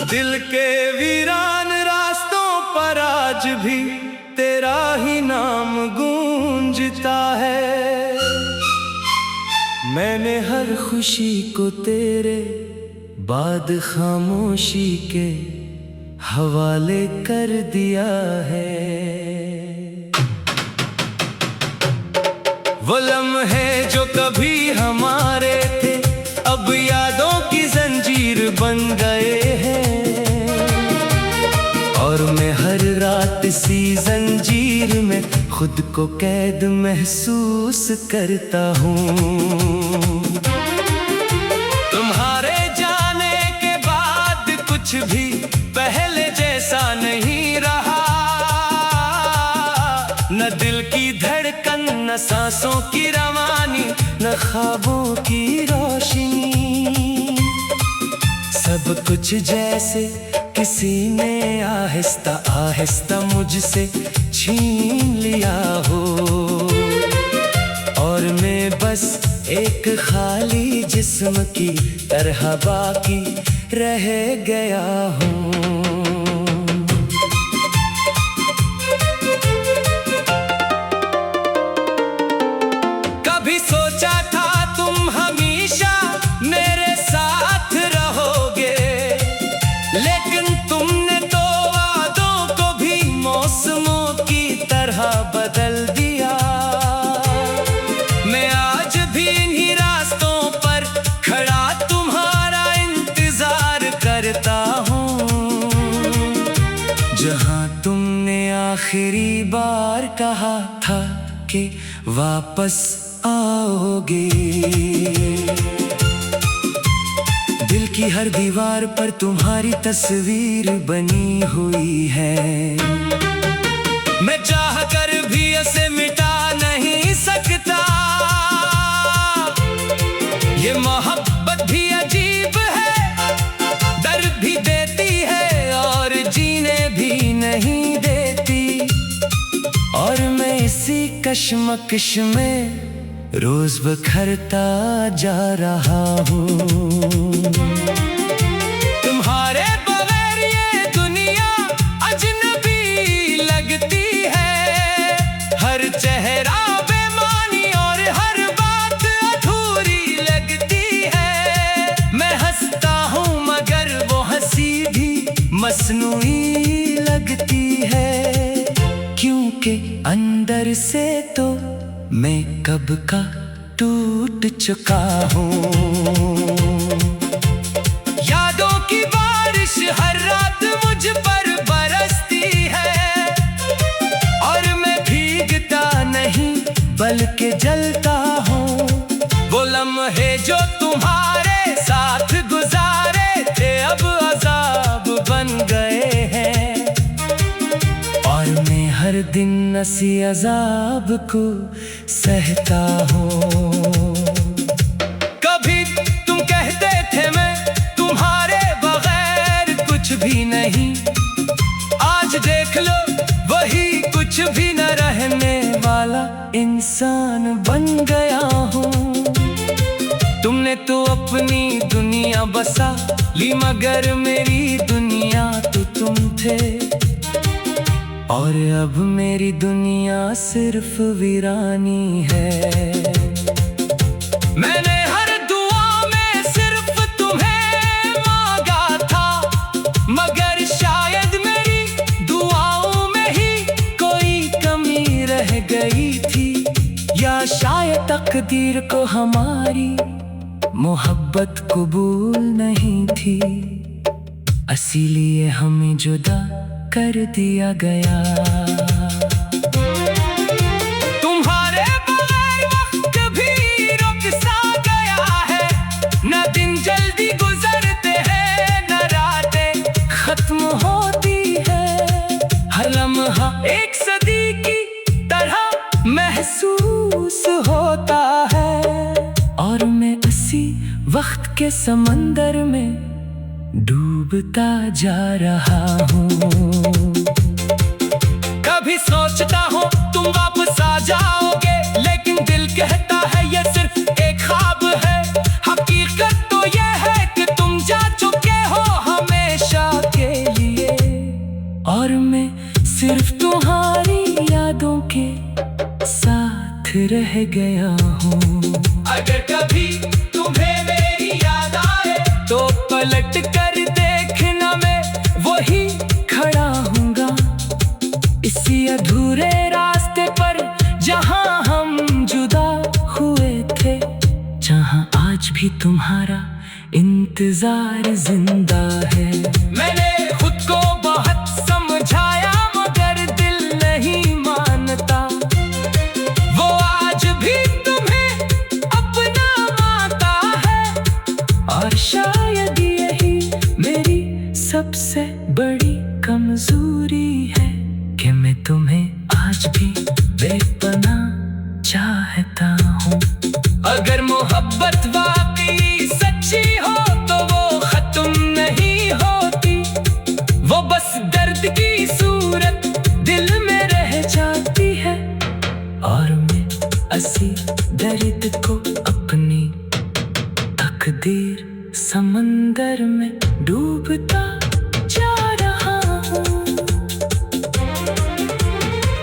दिल के वीरान रास्तों पर आज भी तेरा ही नाम गूंजता है। मैंने हर खुशी को तेरे बाद खामोशी के हवाले कर दिया है। वो लम्हे जो कभी हमारे थे अब यादों की जंजीर बन गए हैं, और मैं हर रात सी जंजीर में खुद को कैद महसूस करता हूँ। तुम्हारे जाने के बाद कुछ भी पहले जैसा नहीं रहा, न दिल की धड़कन, न सांसों की रवानी, न ख्वाबों की रोशनी। सब कुछ जैसे किसी ने आहिस्ता आहिस्ता मुझसे छीन लिया हो, और मैं बस एक खाली जिस्म की तरह बाकी रह गया हूँ। कभी सोचा था तुम हमेशा मेरे साथ रहोगे, लेकिन तुमने तो वादों को भी मौसमों की तरह बदल दिया। मैं आज भी इन्हीं रास्तों पर खड़ा तुम्हारा इंतजार करता हूँ, जहाँ तुमने आखिरी बार कहा था कि वापस आओगे। दिल की हर दीवार पर तुम्हारी तस्वीर बनी हुई है। मैं चाह कर भी इसे मिटा नहीं सकता। ये मोहब्बत भी अजीब है, दर्द भी देती है और जीने भी नहीं देती, और मैं इसी कश्मकश में रोज बखरता जा रहा हूँ। तुम्हारे बगैर ये दुनिया अजनबी लगती है, हर चेहरा बेमानी और हर बात अधूरी लगती है। मैं हंसता हूँ मगर वो हंसी भी मसनूई लगती है, क्योंकि अंदर से तो मैं कब का टूट चुका हूँ। यादों की बारिश हर रात मुझ पर बरसती है, और मैं भीगता नहीं बल्कि जलता हूँ। वो लम्हे जो तुम्हारे साथ गुजारे थे अब अजाब बन गए हैं, और मैं हर दिन इसी अजाब को सहता हूँ। कभी तुम कहते थे मैं तुम्हारे बगैर कुछ भी नहीं, आज देख लो वही कुछ भी न रहने वाला इंसान बन गया हूँ। तुमने तो अपनी दुनिया बसा ली, मगर मेरी दुनिया तो तुम थे, और अब मेरी दुनिया सिर्फ वीरानी है। मैंने हर दुआ में सिर्फ तुम्हें मांगा था, मगर शायद मेरी दुआओं में ही कोई कमी रह गई थी, या शायद तकदीर को हमारी मोहब्बत कबूल नहीं थी, इसीलिए हमें जुदा कर दिया गया। तुम्हारे बगैर वक्त भी रुक सा गया है, न दिन जल्दी गुजरते हैं न रातें खत्म होती है। हर लम्हा एक सदी की तरह महसूस होता है, और मैं इसी वक्त के समंदर में डूबता जा रहा हूँ। कभी सोचता हूँ तुम वापस आ जाओगे, लेकिन दिल कहता है ये सिर्फ एक ख्वाब है। हकीकत तो ये है कि तुम जा चुके हो हमेशा रह गया हूँ। अगर कभी तुम्हें मेरी याद आए तो पलट कर देखना, मैं वही खड़ा हूँगा इसी अधूरे रास्ते पर जहाँ हम जुदा हुए थे, जहाँ आज भी तुम्हारा इंतजार जिंदा है। मैंने खुद को बहुत समझाया मगर दिल नहीं मानता, वो आज भी तुम्हें अपना मानता है। और शायद यही मेरी सबसे बड़ी कमजोरी है कि मैं तुम्हें आज भी बेपनाह चाहता हूँ। अगर मोहब्बत वाकई सच्ची हो तो वो खत्म नहीं होती, वो बस दर्द की सूरत दिल में रह जाती है। और मैं इसी दर्द को अपनी तकदीर समंदर में डूबता जा रहा हूँ।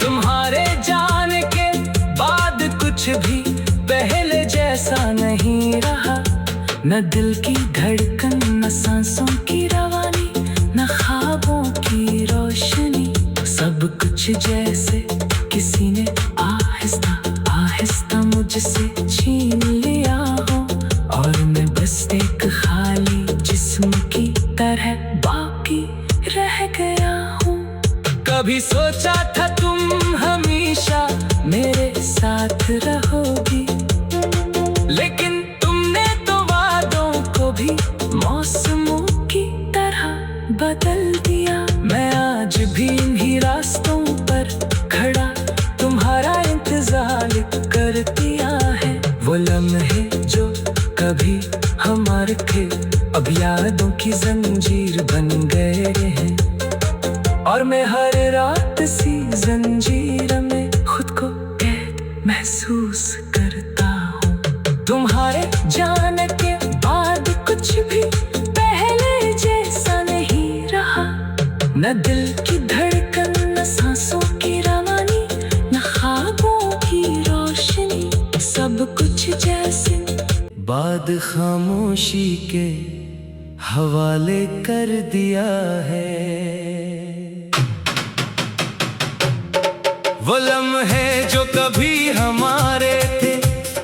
तुम्हारे जाने के बाद कुछ भी पहले जैसा नहीं रहा, न दिल की धड़कन, न सांसों की रवानी, न ख्वाबों की रोशनी। सब कुछ जैसे किसी ने आहिस्ता आहिस्ता मुझसे छीन लिया हो, और मैं बस एक खाली जिस्म की तरह बाकी रह गया हूँ। कभी सोचा था तुम हमेशा मेरे साथ रहोगी, लेकिन तुमने तो वादों को भी मौसमों की तरह बदल दिया। मैं आज भी इन्हीं रास्तों पर खड़ा तुम्हारा इंतजार कर दिया है। वो लम्हे जो कभी हमारे थे अब यादों की जंजीर बन गए हैं, और मैं हर रात सी जंजीर में खुद को कैद महसूस करता हूँ। तुम्हारे जाने के बाद कुछ भी पहले जैसा नहीं रहा, न दिल की धड़कन, न सांसों की रवानी, न ख्वाबों की रोशनी। सब कुछ जैसे बाद खामोशी के हवाले कर दिया है। वो लम्हे जो कभी हमारे थे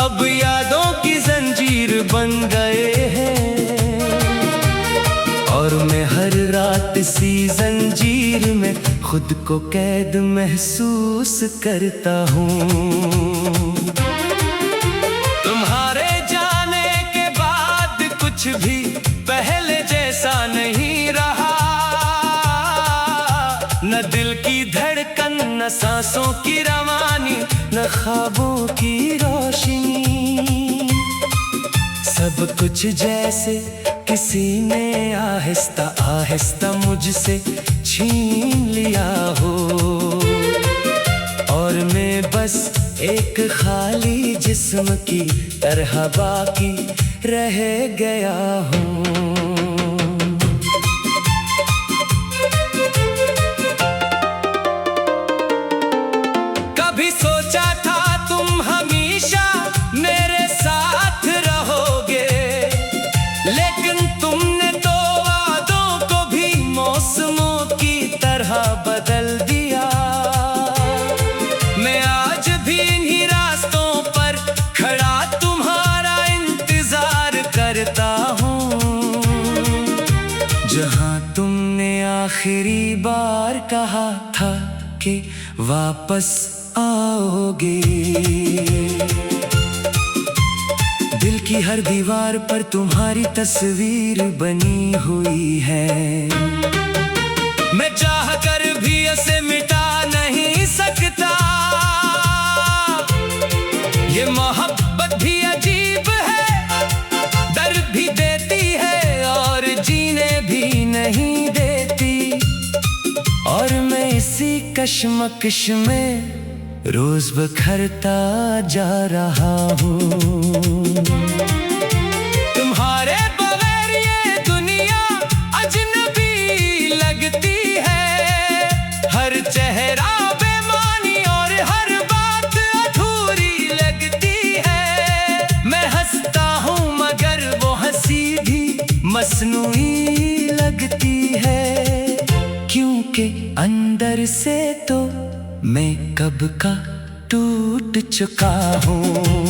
अब यादों की जंजीर बन गए हैं, और मैं हर रात सी जंजीर में खुद को कैद महसूस करता हूँ। तुम्हारे जाने के बाद कुछ भी पहले जैसा नहीं रहा, न दिल की धड़कन, न सांसों की रवानी, न ख्वाबों की रोशनी। सब कुछ जैसे किसी ने आहिस्ता आहिस्ता मुझसे छीन लिया हो, और मैं बस एक खाली जिस्म की तरह बाकी रह गया हूँ। कभी सोचा था तुम हमेशा मेरे साथ रहोगे, लेकिन तुमने तो वादों को भी मौसमों की तरह बदल दिया। मैं आज भी इन्हीं रास्तों पर खड़ा तुम्हारा इंतजार करता हूँ, जहाँ तुमने आखिरी बार कहा था कि वापस आओगे। दिल की हर दीवार पर तुम्हारी तस्वीर बनी हुई है, मैं चाह कर भी उसे मिटा नहीं सकता। ये मोहब्बत भी अजीब है, दर्द भी देती है और जीने भी नहीं देती, और मैं इसी कश्मकश में रोज बिखरता जा रहा हूँ। तुम्हारे बगैर ये दुनिया अजनबी लगती है, हर चेहरा बेमानी और हर बात अधूरी लगती मसनूई लगती है, क्योंकि अंदर से तो मैं कब का टूट चुका हूँ।